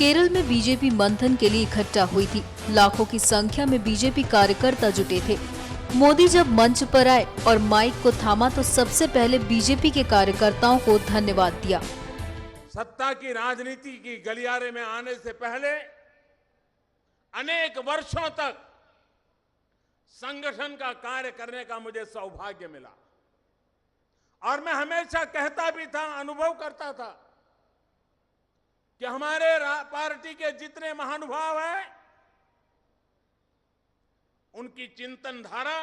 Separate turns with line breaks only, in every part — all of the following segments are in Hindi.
केरल में बीजेपी मंथन के लिए इकट्ठा हुई थी। लाखों की संख्या में बीजेपी कार्यकर्ता जुटे थे। मोदी जब मंच पर आए और माइक को थामा तो सबसे पहले बीजेपी के कार्यकर्ताओं को धन्यवाद दिया।
सत्ता की राजनीति की गलियारे में आने से पहले अनेक वर्षों तक संगठन का कार्य करने का मुझे सौभाग्य मिला और मैं हमेशा कहता भी था, अनुभव करता था कि हमारे पार्टी के जितने महानुभाव हैं उनकी चिंतन धारा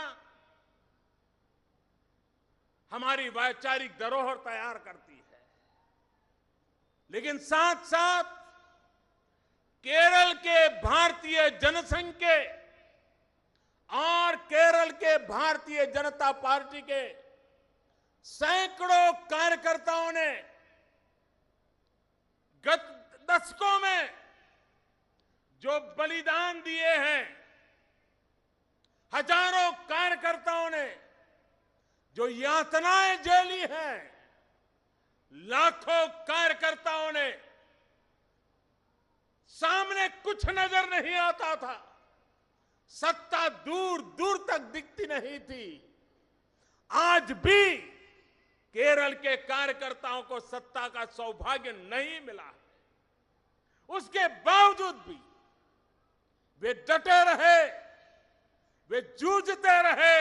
हमारी वैचारिक धरोहर तैयार करती है, लेकिन साथ साथ केरल के भारतीय जनसंघ के और केरल के भारतीय जनता पार्टी के सैकड़ों कार्यकर्ताओं ने गत दशकों में जो बलिदान दिए हैं, हजारों कार्यकर्ताओं ने जो यातनाएं झेली हैं, लाखों कार्यकर्ताओं ने सामने कुछ नजर नहीं आता था, सत्ता दूर दूर तक दिखती नहीं थी। आज भी केरल के कार्यकर्ताओं को सत्ता का सौभाग्य नहीं मिला, उसके बावजूद भी वे डटे रहे, वे जूझते रहे,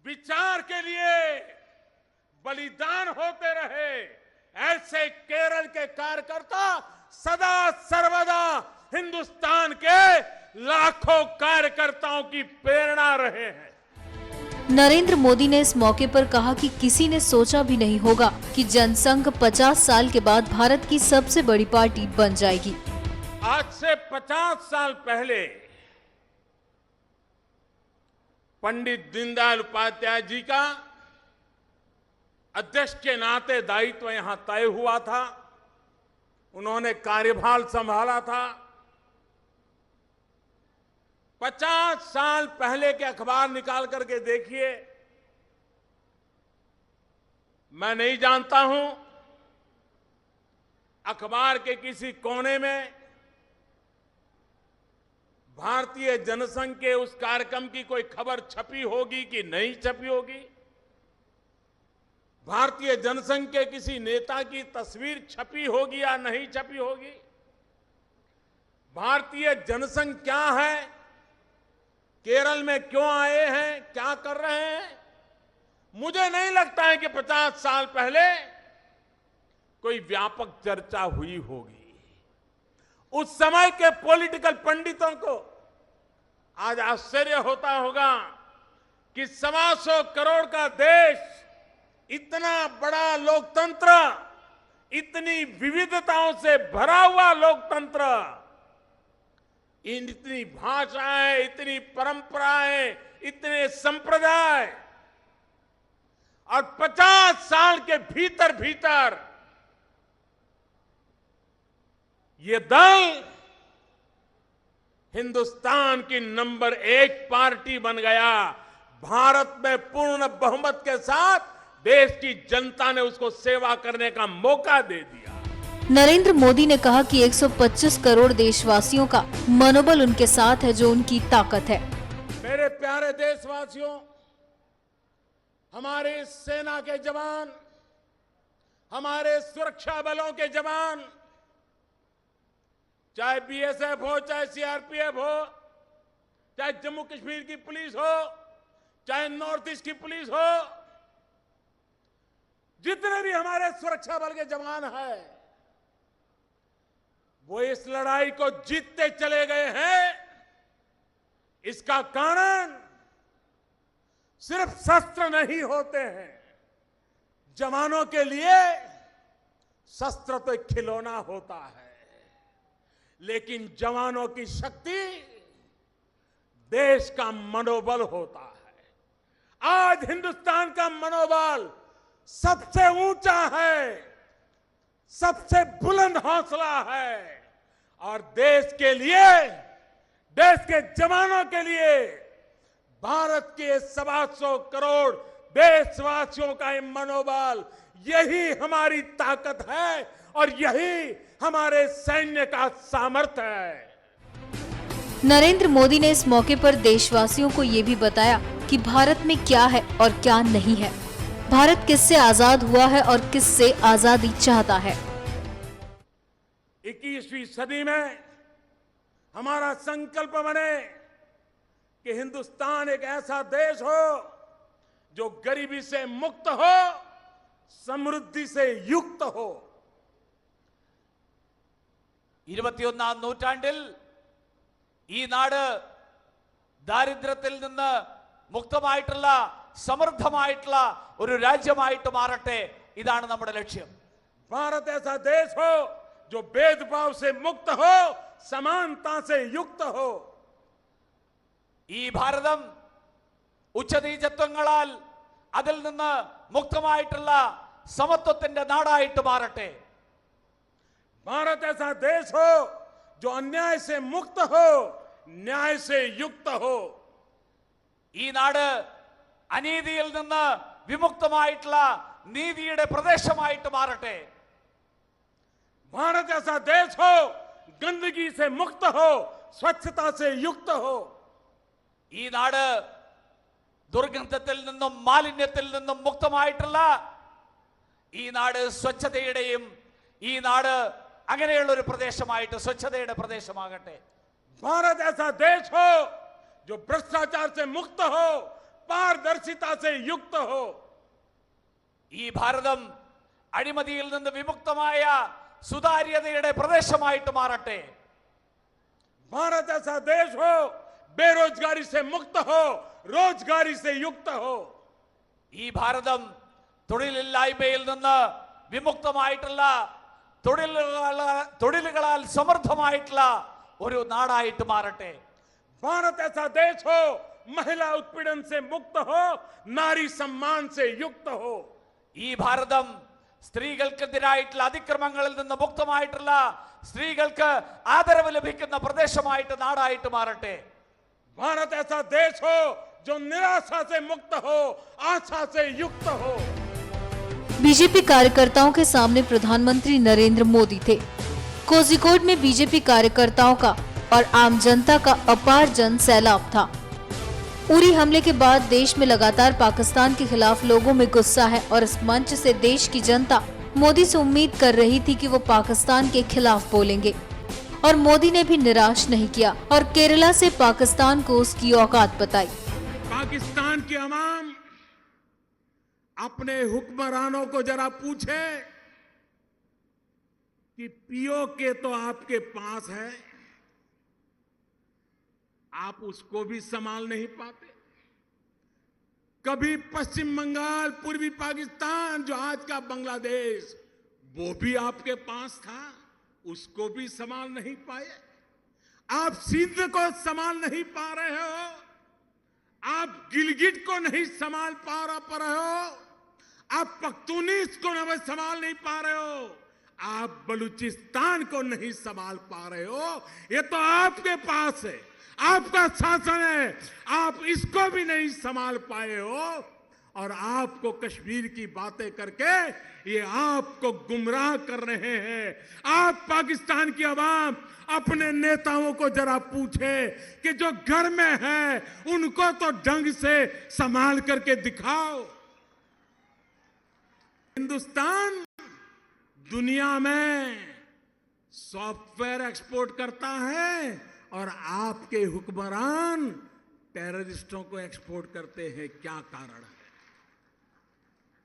विचार के लिए बलिदान होते रहे। ऐसे केरल के कार्यकर्ता सदा सर्वदा हिंदुस्तान के लाखों कार्यकर्ताओं की प्रेरणा रहे हैं।
नरेंद्र मोदी ने इस मौके पर कहा कि किसी ने सोचा भी नहीं होगा कि जनसंघ 50 साल के बाद भारत की सबसे बड़ी पार्टी बन जाएगी।
आज से 50 साल पहले पंडित दीनदयाल उपाध्याय जी का अध्यक्ष के नाते दायित्व यहां तय हुआ था, उन्होंने कार्यभार संभाला था। 50 साल पहले के अखबार निकाल करके देखिए, मैं नहीं जानता हूं अखबार के किसी कोने में भारतीय जनसंघ के उस कार्यक्रम की कोई खबर छपी होगी कि नहीं छपी होगी। भारतीय जनसंघ के किसी नेता की तस्वीर छपी होगी या नहीं छपी होगी। भारतीय जनसंघ क्या है, केरल में क्यों आए हैं, क्या कर रहे हैं, मुझे नहीं लगता है कि 50 साल पहले कोई व्यापक चर्चा हुई होगी। उस समय के पॉलिटिकल पंडितों को आज आश्चर्य होता होगा कि 125 करोड़ का देश, इतना बड़ा लोकतंत्र, इतनी विविधताओं से भरा हुआ लोकतंत्र, इतनी भाषाएं, इतनी परंपराएं, इतने संप्रदाय, और 50 साल के भीतर भीतर ये दल हिंदुस्तान की नंबर 1 पार्टी बन गया। भारत में पूर्ण बहुमत के साथ देश की जनता ने उसको सेवा करने का मौका दे दिया।
नरेंद्र मोदी ने कहा कि 125 करोड़ देशवासियों का मनोबल उनके साथ है, जो उनकी ताकत है।
मेरे प्यारे देशवासियों, हमारे सेना के जवान, हमारे सुरक्षा बलों के जवान, चाहे बीएसएफ हो, चाहे सीआरपीएफ हो, चाहे जम्मू कश्मीर की पुलिस हो, चाहे नॉर्थ ईस्ट की पुलिस हो, जितने भी हमारे सुरक्षा बल के जवान हैं, वो इस लड़ाई को जीतते चले गए हैं। इसका कारण सिर्फ शस्त्र नहीं होते हैं। जवानों के लिए शस्त्र तो एक खिलौना होता है, लेकिन जवानों की शक्ति देश का मनोबल होता है। आज हिंदुस्तान का मनोबल सबसे ऊंचा है, सबसे बुलंद हौसला है, और देश के लिए, देश के जवानों के लिए भारत के 125 करोड़ देशवासियों का ये मनोबल, यही हमारी ताकत है और यही हमारे सैन्य का सामर्थ्य है।
नरेंद्र मोदी ने इस मौके पर देशवासियों को ये भी बताया कि भारत में क्या है और क्या नहीं है, भारत किससे आजाद हुआ है और किससे आजादी चाहता है।
21वीं सदी में हमारा संकल्प बने कि हिंदुस्तान एक ऐसा देश हो जो गरीबी से मुक्त हो, समृद्धि से युक्त हो।
21ാം നൂറ്റാണ്ടിൽ ഈ നാട് ദാരിദ്ര്യത്തിൽ നിന്ന് മുക്തമായിട്ടുള്ള സമൃദ്ധമായിട്ടുള്ള ഒരു രാജ്യമായിട്ട് മാറട്ടെ, ഇതാണ് നമ്മുടെ ലക്ഷ്യം.
भारत ऐसा देश हो जो भेदभाव से मुक्त हो, समानता से युक्त हो।
ഈ ഭാരതം ഉച്ചനീചത്വങ്ങളാൽ അതിൽ നിന്ന് മുക്തമായിട്ടുള്ള സമത്വത്തിന്റെ നാടായിട്ട് മാറട്ടെ.
भारत ऐसा देश हो जो अन्याय से मुक्त हो, न्याय से युक्त हो।
ഈ നാട് അനീതിയിൽ നിന്ന് വിമുക്തമായിട്ടുള്ള നീതിയുടെ പ്രദേശമായിട്ട് മാറട്ടെ.
भारत ऐसा देश हो गंदगी से मुक्त हो, स्वच्छता से युक्त हो।
ഈ നാട് ദുർഗന്ധത്തിൽ നിന്നും മാലിന്യത്തിൽ നിന്നും മുക്തമായിട്ടുള്ള, ഈ നാട് സ്വച്ഛതയുടെയും, ഈ നാട് അങ്ങനെയുള്ള ഒരു പ്രദേശമായിട്ട് സ്വച്ഛതയുടെ പ്രദേശമാകട്ടെ.
भारत ऐसा देश हो जो भ्रष्टाचार से मुक्त हो, पारदर्शिता से युक्त हो।
ഈ ഭാരതം അഴിമതിയിൽ നിന്ന് വിമുക്തമായ സുതാര്യതയുടെ പ്രദേശമായിട്ട് മാറട്ടെ.
भारत ऐसा देश हो बेरोजगारी से मुक्त हो, रोजगारी से युक्त हो।
ഈ ഭാരതം തൊഴിലില്ലായ്മയിൽ നിന്ന് വിമുക്തമായിട്ടുള്ള, തൊഴിലുകളാൽ സമൃദ്ധമായിട്ടുള്ള ഒരു നാടായിട്ട് മാറട്ടെ.
भारत ऐसा देश हो महिला उत्पीड़न से मुक्त हो, नारी सम्मान से युक्त हो।
ഈ ഭാരതം സ്ത്രീകൾക്കെതിരായിട്ടുള്ള അതിക്രമങ്ങളിൽ നിന്ന് മുക്തമായിട്ടുള്ള, സ്ത്രീകൾക്ക് ആദരവ് ലഭിക്കുന്ന പ്രദേശമായിട്ട് നാടായിട്ട് മാറട്ടെ.
भारत ऐसा देश हो जो निराशा से मुक्त हो, आशा से युक्त हो।
बीजेपी कार्यकर्ताओं के सामने प्रधानमंत्री नरेंद्र मोदी थे। कोझिकोड में बीजेपी कार्यकर्ताओं का और आम जनता का अपार जन सैलाब था। उरी हमले के बाद देश में लगातार पाकिस्तान के खिलाफ लोगों में गुस्सा है और इस मंच से देश की जनता मोदी से उम्मीद कर रही थी कि वो पाकिस्तान के खिलाफ बोलेंगे, और मोदी ने भी निराश नहीं किया और केरला से पाकिस्तान को उसकी औकात बताई।
पाकिस्तान की अवाम अपने हुक्मरानों को जरा पूछे कि पीओके तो आपके पास है, आप उसको भी संभाल नहीं पाते। कभी पश्चिम बंगाल, पूर्वी पाकिस्तान जो आज का बांग्लादेश, वो भी आपके पास था, उसको भी संभाल नहीं पाए। आप सिंध को संभाल नहीं पा रहे हो, आप गिलगिट को नहीं संभाल पा रहे हो, आप पख्तूनिस को नहीं संभाल नहीं पा रहे हो, आप बलूचिस्तान को नहीं संभाल पा रहे हो। ये तो आपके पास है, आपका शासन है, आप इसको भी नहीं संभाल पाए हो। और आपको कश्मीर की बातें करके ये आपको गुमराह कर रहे हैं। आप पाकिस्तान की आवाम अपने नेताओं को जरा पूछे कि जो घर में है उनको तो ढंग से संभाल करके दिखाओ। हिंदुस्तान दुनिया में सॉफ्टवेयर एक्सपोर्ट करता है और आपके हुक्मरान टेररिस्टों को एक्सपोर्ट करते हैं। क्या कारण है?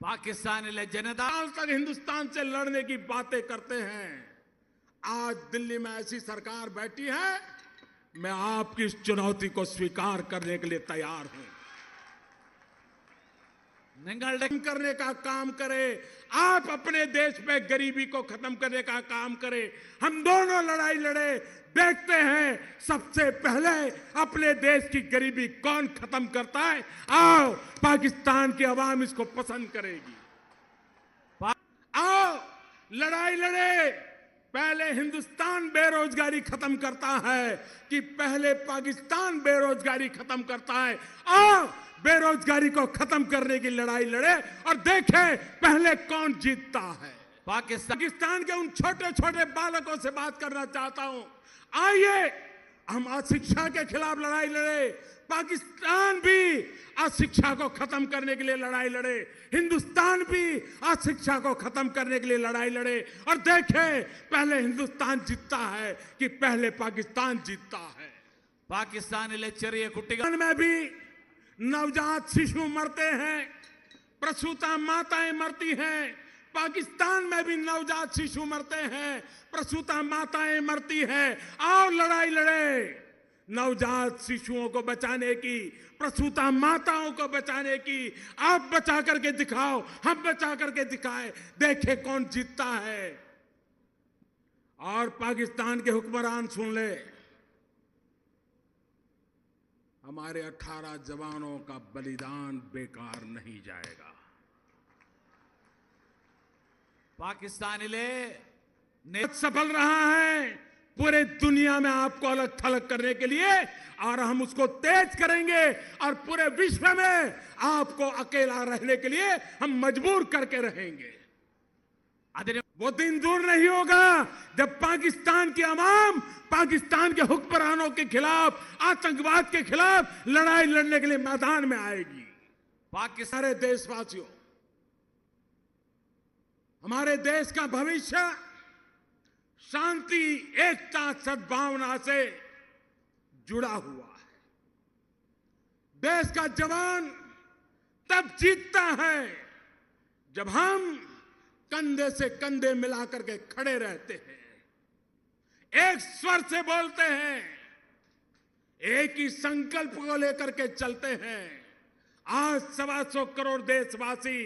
पाकिस्तानी जनता तक हिंदुस्तान से लड़ने की बातें करते हैं। आज दिल्ली में ऐसी सरकार बैठी है, मैं आपकी इस चुनौती को स्वीकार करने के लिए तैयार हूं। करने का काम करे, आप अपने देश में गरीबी को खत्म करने का काम करें। हम दोनों लड़ाई लड़े, देखते हैं सबसे पहले अपने देश की गरीबी कौन खत्म करता है। आओ, पाकिस्तान की आवाम इसको पसंद करेगी। आओ लड़ाई लड़े। पहले हिंदुस्तान बेरोजगारी खत्म करता है कि पहले पाकिस्तान बेरोजगारी खत्म करता है। आओ बेरोजगारी को खत्म करने की लड़ाई लड़े और देखें पहले कौन जीतता है। पाकिस्तान के उन छोटे छोटे बालकों से बात करना चाहता हूं, आइए हम अशिक्षा के खिलाफ लड़ाई लड़े। पाकिस्तान भी अशिक्षा को खत्म करने के लिए लड़ाई लड़े, हिंदुस्तान भी अशिक्षा को खत्म करने के लिए लड़ाई लड़े और देखें पहले हिंदुस्तान जीतता है कि पहले पाकिस्तान जीतता है।
പാകിസ്ഥാനിലെ ചെറിയ കുട്ടികൾ
में भी नवजात शिशु मरते हैं, प्रसूता माताएं मरती हैं। पाकिस्तान में भी नवजात शिशु मरते हैं, प्रसूता माताएं मरती हैं। आओ लड़ाई लड़े, नवजात शिशुओं को बचाने की, प्रसूता माताओं को बचाने की। आप बचा करके दिखाओ, हम बचा करके दिखाए, देखे कौन जीतता है। और पाकिस्तान के हुक्मरान सुन ले, हमारे 18 जवानों का बलिदान बेकार नहीं जाएगा।
പാകിസ്ഥാനിലെ
सफल रहा है पूरे दुनिया में आपको अलग थलग करने के लिए, और हम उसको तेज करेंगे और पूरे विश्व में आपको अकेला रहने के लिए हम मजबूर करके रहेंगे। वो दिन दूर नहीं होगा जब पाकिस्तान की अवाम पाकिस्तान के हुक्मरानों के खिलाफ, आतंकवाद के खिलाफ लड़ाई लड़ने के लिए मैदान में आएगी।
പാകിസ്ഥാൻ
सारे देशवासियों, हमारे देश का भविष्य शांति, एकता, सद्भावना से जुड़ा हुआ है। देश का जवान तब जीतता है जब हम कंधे से कंधे मिलाकर के खड़े रहते हैं, एक स्वर से बोलते हैं, एक ही संकल्प को लेकर के चलते हैं। आज 125 करोड़ देशवासी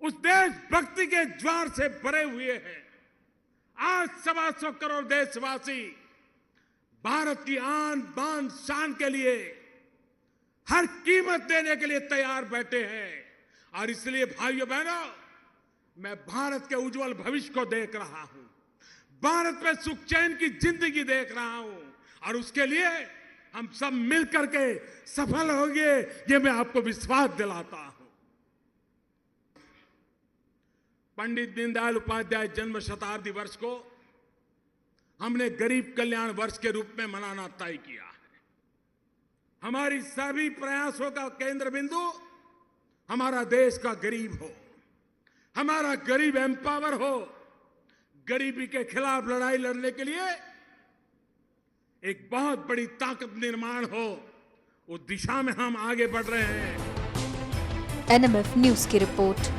उस देशभक्ति के ज्वार से भरे हुए हैं। आज 125 करोड़ देशवासी भारत की आन बान शान के लिए हर कीमत देने के लिए तैयार बैठे हैं। और इसलिए भाइयों बहनों, मैं भारत के उज्जवल भविष्य को देख रहा हूं, भारत में सुख चैन की जिंदगी देख रहा हूं, और उसके लिए हम सब मिलकर के सफल होंगे, ये मैं आपको विश्वास दिलाता हूं। पंडित दीनदयाल उपाध्याय जन्म शताब्दी वर्ष को हमने गरीब कल्याण वर्ष के रूप में मनाना तय किया है। हमारी सभी प्रयासों का केंद्र बिंदु हमारा देश का गरीब हो, हमारा गरीब एम्पावर हो, गरीबी के खिलाफ लड़ाई लड़ने के लिए एक बहुत बड़ी ताकत निर्माण हो, उस दिशा में हम आगे बढ़ रहे हैं।
NMF न्यूज की रिपोर्ट।